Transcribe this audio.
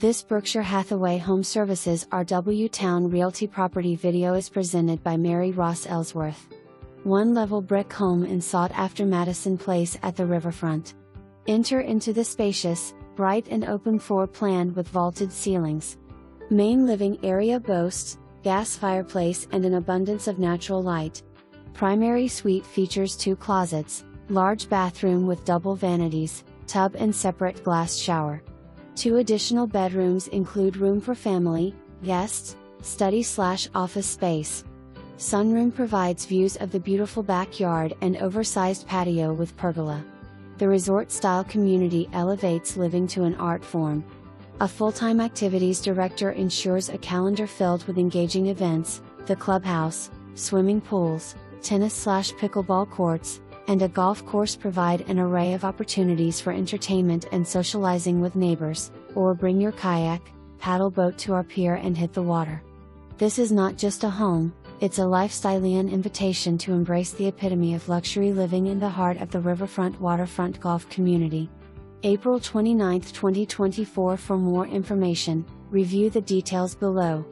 This Berkshire Hathaway HomeServices RW Towne Realty property video is presented by Mary Ross Ellsworth. One-level brick home in sought-after Madison Place at the Riverfront. Enter into the spacious, bright and open floor plan with vaulted ceilings. Main living area boasts gas fireplace and an abundance of natural light. Primary suite features 2 closets, large bathroom with double vanities, tub and separate glass shower. 2 additional bedrooms include room for family, guests, study/office space. Sunroom provides views of the beautiful backyard and oversized patio with pergola. The resort-style community elevates living to an art form. A full-time activities director ensures a calendar filled with engaging events, the clubhouse, swimming pools, tennis/pickleball courts, and a golf course provide an array of opportunities for entertainment and socializing with neighbors, or bring your kayak, paddle boat to our pier and hit the water. This is not just a home, it's a lifestylean invitation to embrace the epitome of luxury living in the heart of the Riverfront waterfront golf community. April 29, 2024. For more information, review the details below.